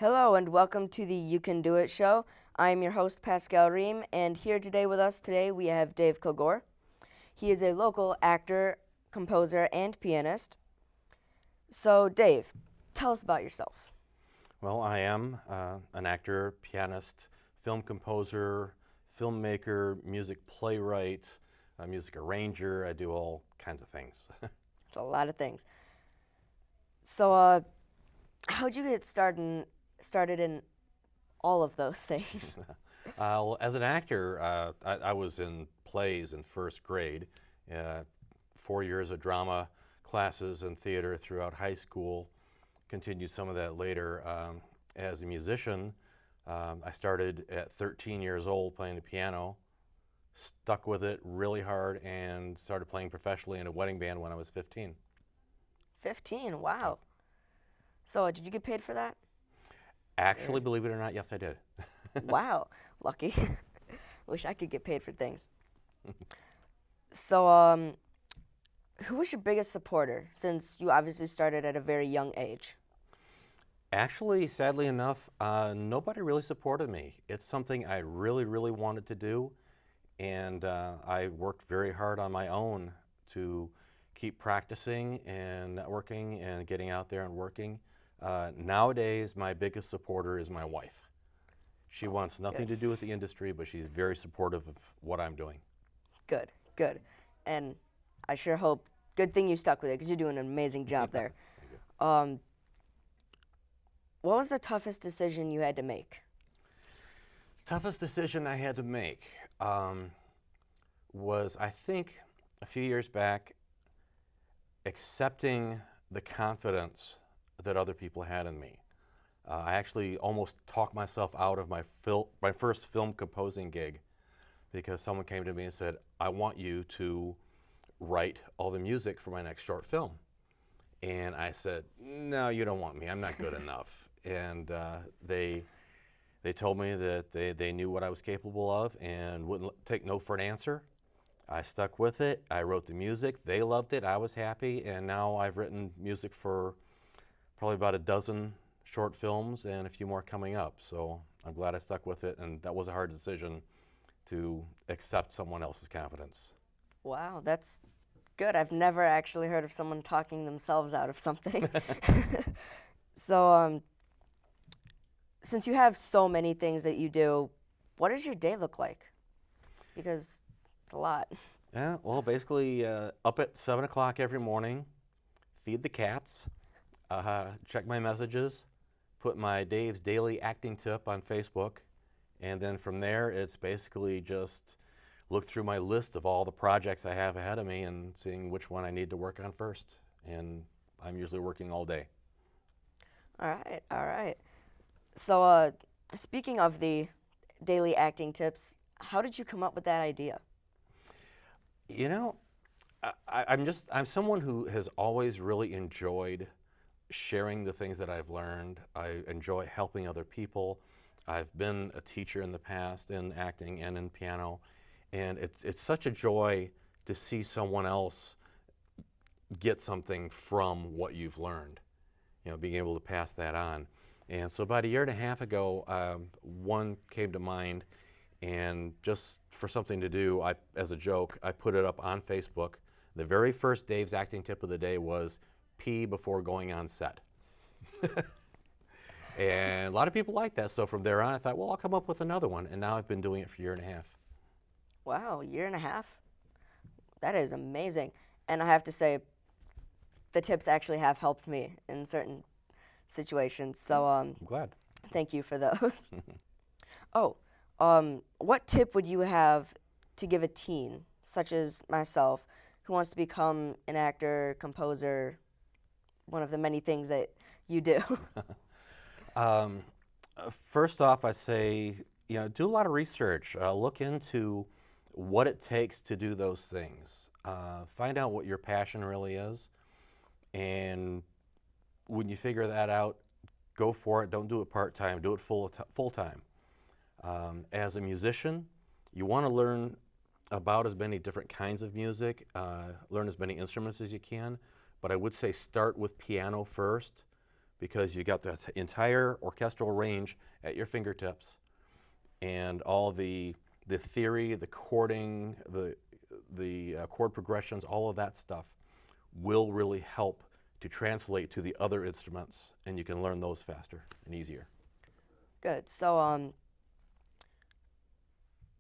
Hello and welcome to the You Can Do It show. I'm your host Pascal Rehm, and here today with us today we have Dave Kilgore. He is a local actor, composer, and pianist. So Dave, tell us about yourself. Well, I am an actor, pianist, film composer, filmmaker, music playwright, music arranger. I do all kinds of things. It's a lot of things. So how'd you get started in all of those things? Well, as an actor, I was in plays in first grade, 4 years of drama classes and theater throughout high school. Continued some of that later. As a musician, I started at 13 years old playing the piano, stuck with it really hard, and started playing professionally in a wedding band when I was 15. 15, wow. So did you get paid for that? Actually, believe it or not, yes, I did. Wow, lucky. Wish I could get paid for things. So who was your biggest supporter, since you obviously started at a very young age? Actually, sadly enough, nobody really supported me. It's something I really wanted to do, and I worked very hard on my own to keep practicing and networking and getting out there and working. Nowadays, my biggest supporter is my wife. She wants nothing to do with the industry, but she's very supportive of what I'm doing. Good, good. And I sure hope, good thing you stuck with it, because you're doing an amazing job there. Um, what was the toughest decision you had to make? Toughest decision I had to make was, I think, a few years back, accepting the confidence that other people had in me. I actually almost talked myself out of my first film composing gig because someone came to me and said, I want you to write all the music for my next short film. And I said, no, you don't want me. I'm not good enough. And they told me that they knew what I was capable of and wouldn't take no for an answer. I stuck with it. I wrote the music. They loved it. I was happy. And now I've written music for probably about a dozen short films and a few more coming up. So I'm glad I stuck with it. And that was a hard decision to accept someone else's confidence. Wow, that's good. I've never actually heard of someone talking themselves out of something. So, since you have so many things that you do, what does your day look like? Because it's a lot. Yeah, well, basically up at 7 o'clock every morning, feed the cats, check my messages, put my Dave's Daily Acting Tip on Facebook, and then from there it's basically just look through my list of all the projects I have ahead of me and seeing which one I need to work on first. And I'm usually working all day. All right, all right. So, speaking of the daily acting tips, how did you come up with that idea? You know, I'm someone who has always really enjoyed sharing the things that I've learned. I enjoy helping other people. I've been a teacher in the past in acting and in piano, and it's such a joy to see someone else get something from what you've learned, you know, being able to pass that on. And so about a year and a half ago, one came to mind, and just for something to do, as a joke, I put it up on Facebook. The very first Dave's Acting Tip of the day was pee before going on set. And a lot of people like that, so from there on I thought, well, I'll come up with another one, and now I've been doing it for a year and a half. Wow, a year and a half? That is amazing. And I have to say, the tips actually have helped me in certain situations. So I'm glad. thank you for those. Oh, what tip would you have to give a teen, such as myself, who wants to become an actor, composer, one of the many things that you do? First off, I say, you know, do a lot of research. Look into what it takes to do those things. Find out what your passion really is, and when you figure that out, go for it. Don't do it part-time. Do it full-time. As a musician, you want to learn about as many different kinds of music, learn as many instruments as you can, but I would say start with piano first, because you got the entire orchestral range at your fingertips, and all the theory, the chording, the chord progressions, all of that stuff will really help to translate to the other instruments, and you can learn those faster and easier. Good. So,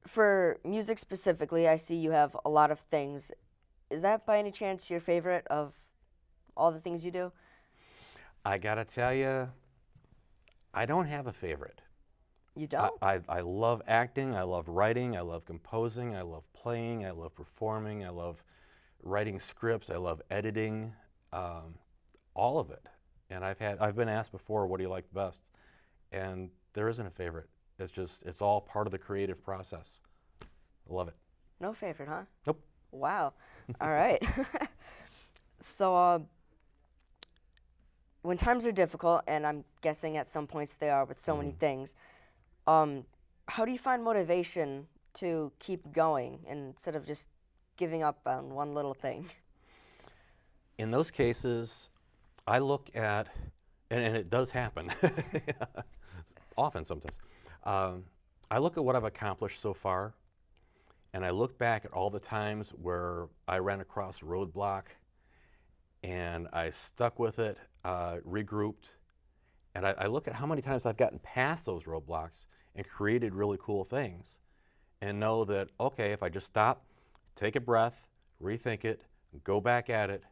for music specifically, I see you have a lot of things. Is that by any chance your favorite of all the things you do? I gotta tell you, I don't have a favorite. You don't? I love acting, I love writing, I love composing, I love playing, I love performing, I love writing scripts, I love editing, all of it. And I've been asked before, what do you like best? And there isn't a favorite. It's all part of the creative process. I love it. No favorite, huh? Nope. Wow. All right. So, when times are difficult, and I'm guessing at some points they are with so many things, how do you find motivation to keep going instead of just giving up on one little thing? In those cases, I look at, and it does happen, often sometimes, I look at what I've accomplished so far, and I look back at all the times where I ran across a roadblock, and I stuck with it, regrouped, and I look at how many times I've gotten past those roadblocks and created really cool things, and know that, okay, if I just stop, take a breath, rethink it, go back at it,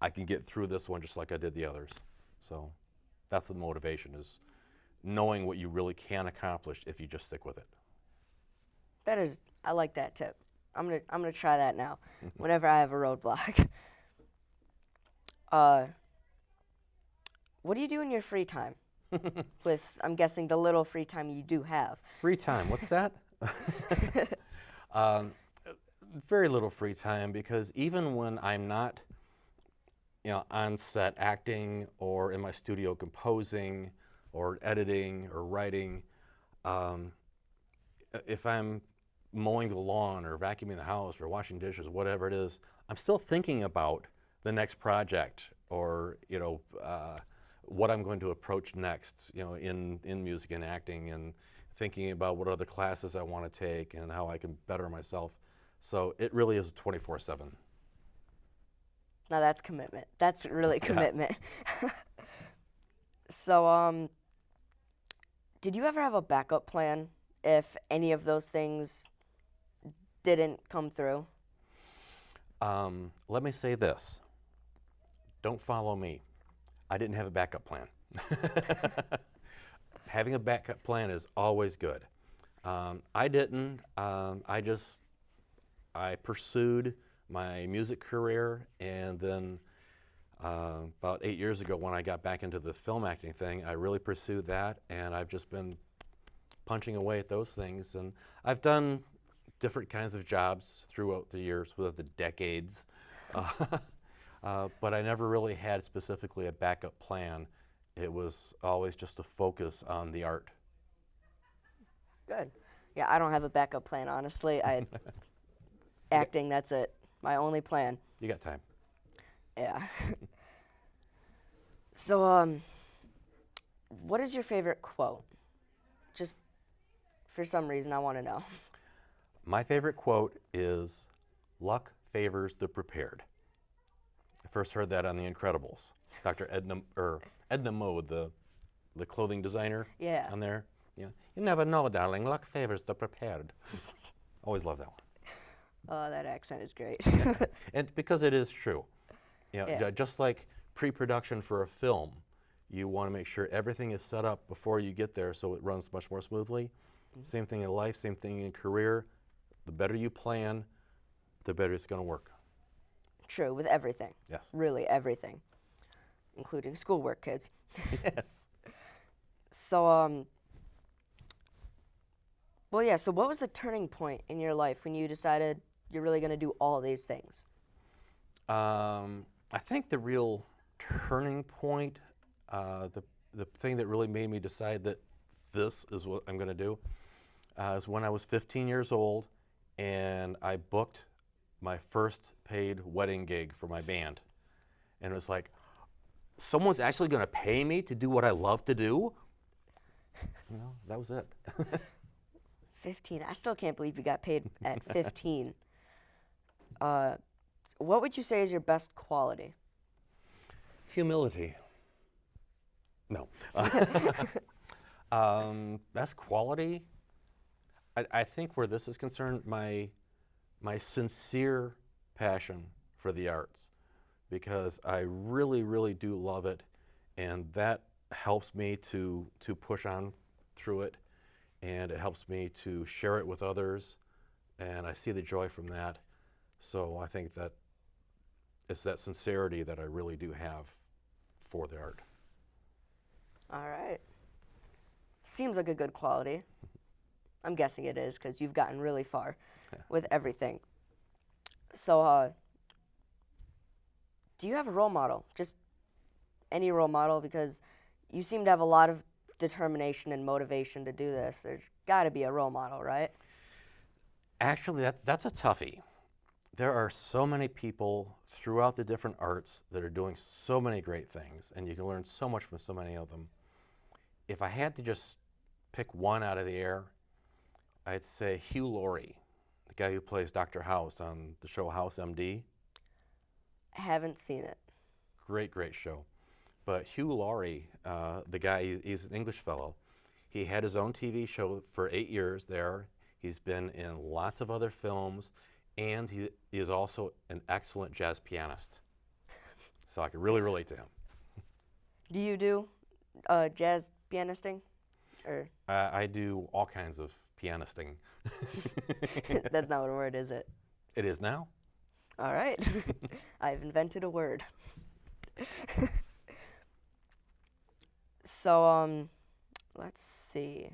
I can get through this one just like I did the others. So that's the motivation, is knowing what you really can accomplish if you just stick with it. I like that tip. I'm gonna try that now. Whenever I have a roadblock. What do you do in your free time? With, I'm guessing, the little free time you do have. Free time, what's that? um, very little free time, because even when I'm not, on set acting or in my studio composing or editing or writing, if I'm mowing the lawn or vacuuming the house or washing dishes, whatever it is, I'm still thinking about the next project, or what I'm going to approach next, in music and acting, and thinking about what other classes I want to take and how I can better myself. So it really is 24/7. Now that's commitment. That's really commitment. So, did you ever have a backup plan if any of those things didn't come through? Let me say this. Don't follow me. I didn't have a backup plan. Having a backup plan is always good. I didn't. I pursued my music career, and then about 8 years ago, when I got back into the film acting thing, I really pursued that, and I've just been punching away at those things. And I've done different kinds of jobs throughout the years, throughout the decades, but I never really had specifically a backup plan. It was always just a focus on the art. Good. Yeah, I don't have a backup plan, honestly. Acting, that's it. My only plan. You got time. Yeah. So, what is your favorite quote? Just for some reason, I want to know. My favorite quote is, "Luck favors the prepared." I first heard that on The Incredibles. Dr. Edna Mode, the clothing designer, Yeah. on there. You never know, darling. Luck favors the prepared. Always love that one. Oh, that accent is great. And because it is true. Yeah. Just like pre-production for a film, you want to make sure everything is set up before you get there so it runs much more smoothly. Same thing in life, same thing in career. The better you plan, the better it's going to work. True, with everything. Yes. Really, everything. Including schoolwork, kids. Yes. So, well, yeah, so what was the turning point in your life when you decided you're really going to do all these things? I think the real turning point, the thing that really made me decide that this is what I'm going to do, is when I was 15 years old, and I booked my first paid wedding gig for my band. And it was like, someone's actually going to pay me to do what I love to do? That was it. 15. I still can't believe you got paid at 15. What would you say is your best quality? Humility. No. Best quality? I think where this is concerned, my sincere passion for the arts, because I really, really do love it, and that helps me to push on through it, and it helps me to share it with others, and I see the joy from that. So I think that it's that sincerity that I really do have for the art. All right. Seems like a good quality. I'm guessing it is because you've gotten really far with everything. So, do you have a role model? Just any role model, because you seem to have a lot of determination and motivation to do this. There's got to be a role model, right? Actually, that's a toughie. There are so many people throughout the different arts that are doing so many great things, and you can learn so much from so many of them. If I had to just pick one out of the air, I'd say Hugh Laurie, the guy who plays Dr. House on the show House MD. I haven't seen it. Great, great show. But Hugh Laurie, the guy, he's an English fellow. He had his own TV show for 8 years there. He's been in lots of other films, and he is also an excellent jazz pianist. So I can really relate to him. Do you do jazz pianisting? Or I do all kinds of pianisting. that's not what a word, is it? It is now. All right. I've invented a word. So, let's see.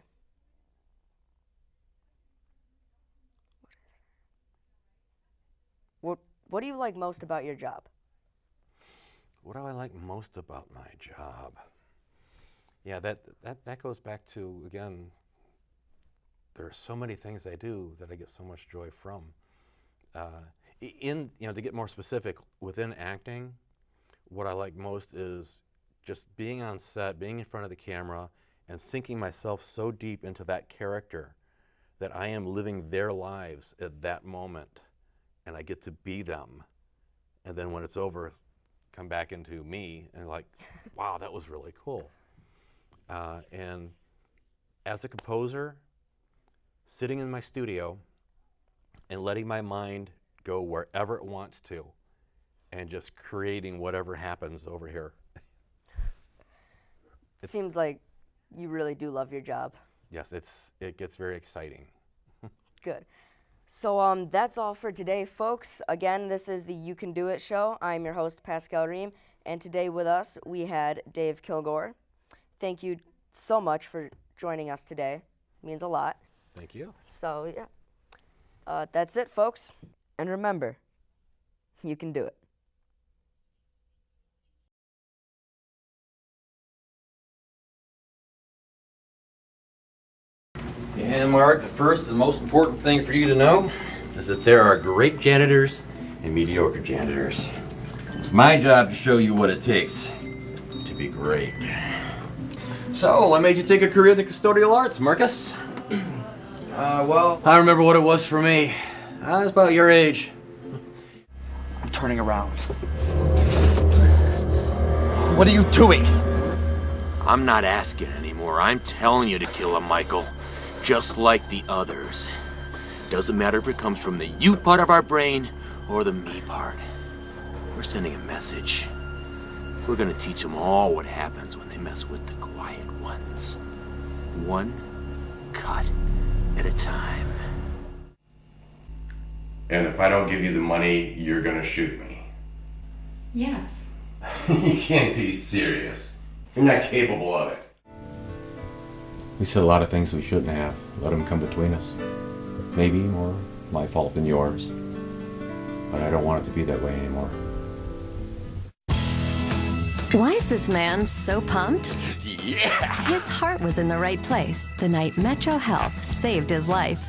What do you like most about your job? What do I like most about my job? Yeah, that goes back to, again, there are so many things I do that I get so much joy from. To get more specific, within acting, what I like most is just being on set, being in front of the camera, and sinking myself so deep into that character that I am living their lives at that moment, and I get to be them. And then when it's over, come back into me and like, wow, that was really cool. And as a composer, sitting in my studio and letting my mind go wherever it wants to and just creating whatever happens over here. It seems like you really do love your job. Yes, it gets very exciting. Good. So that's all for today, folks. Again, this is the You Can Do It show. I'm your host, Pascal Rehm, and today with us we had Dave Kilgore. Thank you so much for joining us today. It means a lot. Thank you. So, yeah. That's it, folks. And remember, you can do it. And Mark, the first and most important thing for you to know is that there are great janitors and mediocre janitors. It's my job to show you what it takes to be great. So, what made you take a career in the custodial arts, Marcus? Well, I remember what it was for me. I was about your age. I'm turning around. What are you doing? I'm not asking anymore. I'm telling you to kill him, Michael. Just like the others. Doesn't matter if it comes from the you part of our brain or the me part. We're sending a message. We're gonna teach them all what happens when they mess with the quiet ones. One cut at a time. And if I don't give you the money, you're gonna shoot me. Yes. You can't be serious. You're not capable of it. We said a lot of things we shouldn't have. Let them come between us. Maybe more my fault than yours. But I don't want it to be that way anymore. Why is this man so pumped? Yeah! His heart was in the right place the night Metro Health saved his life.